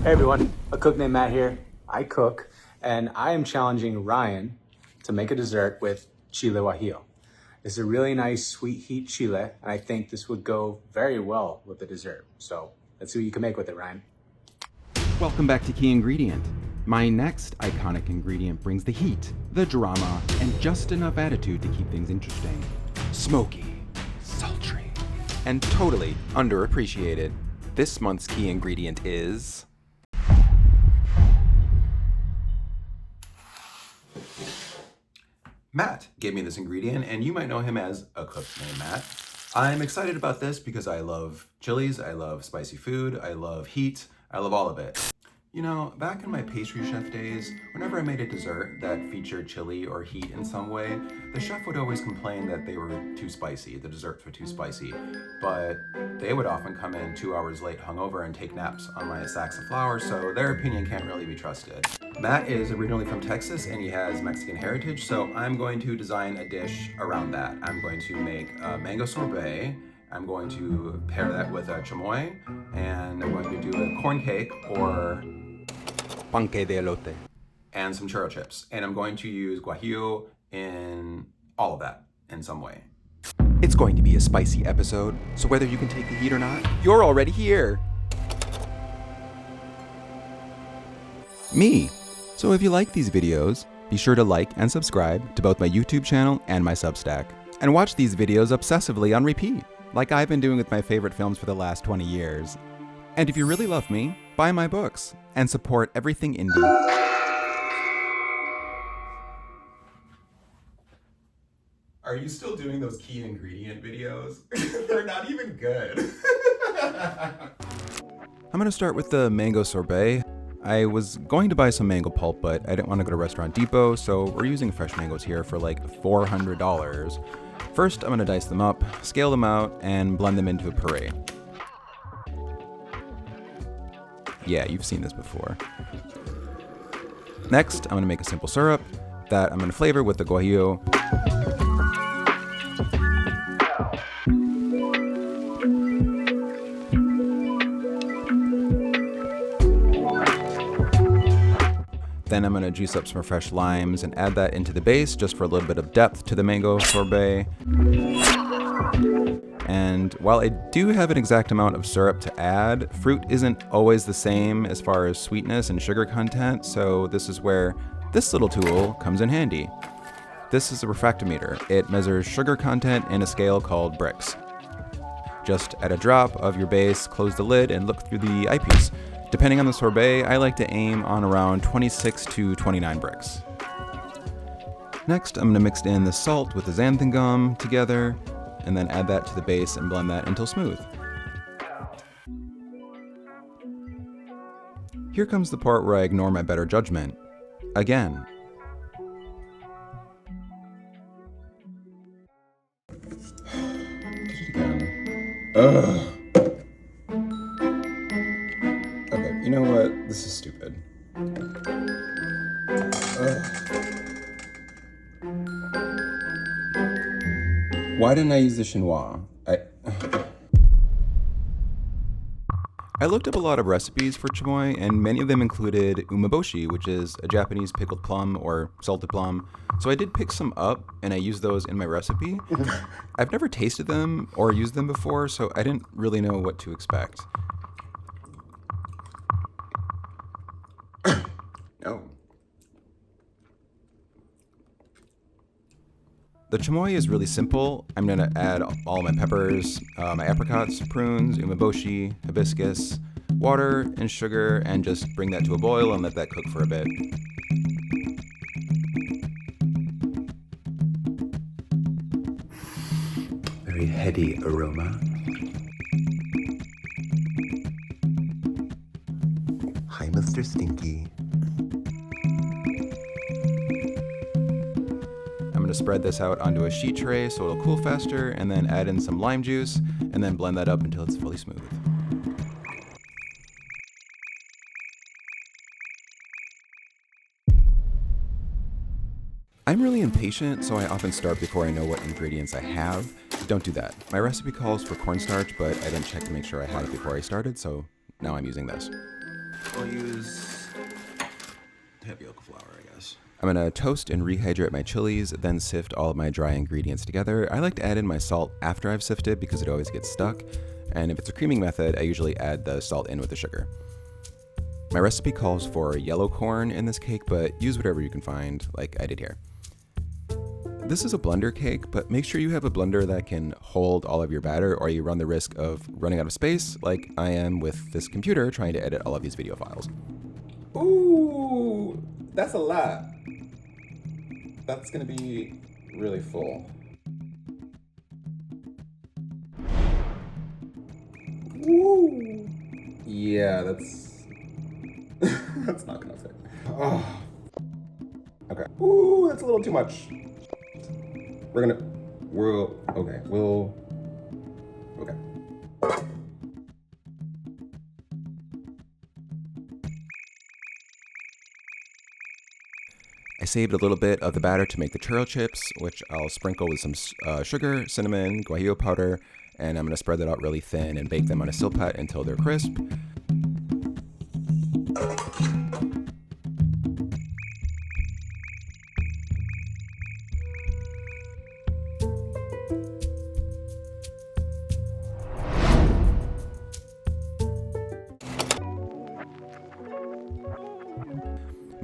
Hey everyone, a cook named Matt here. I cook, and I am challenging Ryan to make a dessert with Chile Guajillo. It's a really nice sweet heat chile, and I think this would go very well with the dessert. So let's see what you can make with it, Ryan. Welcome back to Key Ingredient. My next iconic ingredient brings the heat, the drama, and just enough attitude to keep things interesting. Smoky, sultry, and totally underappreciated. This month's key ingredient is... Matt gave me this ingredient, and you might know him as a cook named Matt. I'm excited about this because I love chilies, I love spicy food, I love heat, I love all of it. You know, back in my pastry chef days, whenever I made a dessert that featured chili or heat in some way, the chef would always complain that they were too spicy, the desserts were too spicy. But they would often come in 2 hours late hungover and take naps on my sacks of flour, so their opinion can't really be trusted. Matt is originally from Texas and he has Mexican heritage, so I'm going to design a dish around that. I'm going to make a mango sorbet. I'm going to pair that with a chamoy, and I'm going to do a corn cake or panque de elote. And some churro chips. And I'm going to use guajillo in all of that in some way. It's going to be a spicy episode, so whether you can take the heat or not, you're already here. Me. So if you like these videos, be sure to like and subscribe to both my YouTube channel and my Substack. And watch these videos obsessively on repeat, like I've been doing with my favorite films for the last 20 years. And if you really love me, buy my books and support everything indie. Are you still doing those key ingredient videos? They're not even good. I'm gonna start with the mango sorbet. I was going to buy some mango pulp, but I didn't want to go to Restaurant Depot, so we're using fresh mangoes here for like $400. First, I'm gonna dice them up, scale them out, and blend them into a puree. Yeah, you've seen this before. Next, I'm gonna make a simple syrup that I'm gonna flavor with the guajillo. Then I'm gonna juice up some fresh limes and add that into the base just for a little bit of depth to the mango sorbet. And while I do have an exact amount of syrup to add, fruit isn't always the same as far as sweetness and sugar content, so this is where this little tool comes in handy. This is a refractometer. It measures sugar content in a scale called bricks. Just add a drop of your base, close the lid, and look through the eyepiece. Depending on the sorbet, I like to aim on around 26 to 29 bricks. Next, I'm gonna mix in the salt with the xanthan gum together, and then add that to the base and blend that until smooth. Here comes the part where I ignore my better judgment. Again. Ugh. Okay, you know what? This is stupid. Why didn't I use the chinois? I looked up a lot of recipes for chamoy, and many of them included umeboshi, which is a Japanese pickled plum or salted plum. So I did pick some up, and I used those in my recipe. I've never tasted them or used them before, so I didn't really know what to expect. No. The chamoy is really simple. I'm gonna add all my peppers, my apricots, prunes, umeboshi, hibiscus, water, and sugar, and just bring that to a boil and let that cook for a bit. Very heady aroma. Hi, Mr. Stinky. I'm gonna spread this out onto a sheet tray so it'll cool faster, and then add in some lime juice, and then blend that up until it's fully smooth. I'm really impatient, so I often start before I know what ingredients I have. Don't do that. My recipe calls for cornstarch, but I didn't check to make sure I had it before I started, so now I'm using this. We'll use tapioca flour, I guess. I'm gonna toast and rehydrate my chilies, then sift all of my dry ingredients together. I like to add in my salt after I've sifted because it always gets stuck. And if it's a creaming method, I usually add the salt in with the sugar. My recipe calls for yellow corn in this cake, but use whatever you can find, like I did here. This is a blender cake, but make sure you have a blender that can hold all of your batter or you run the risk of running out of space like I am with this computer trying to edit all of these video files. Ooh, that's a lot. That's gonna be really full. Woo! Yeah, that's that's not gonna fit. Oh. Okay. Ooh, that's a little too much. Okay. I saved a little bit of the batter to make the churro chips, which I'll sprinkle with some sugar, cinnamon, guajillo powder, and I'm gonna spread that out really thin and bake them on a silpat until they're crisp.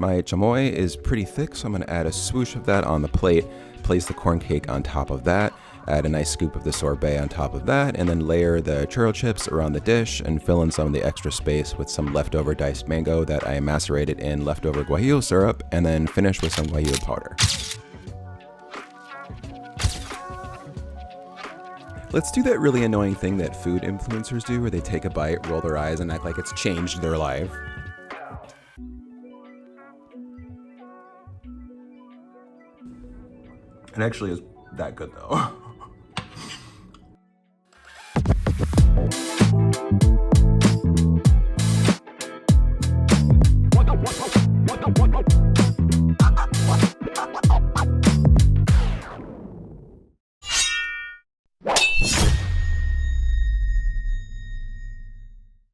My chamoy is pretty thick, so I'm going to add a swoosh of that on the plate, place the corn cake on top of that, add a nice scoop of the sorbet on top of that, and then layer the churro chips around the dish and fill in some of the extra space with some leftover diced mango that I macerated in leftover guajillo syrup, and then finish with some guajillo powder. Let's do that really annoying thing that food influencers do where they take a bite, roll their eyes, and act like it's changed their life. It actually is that good though.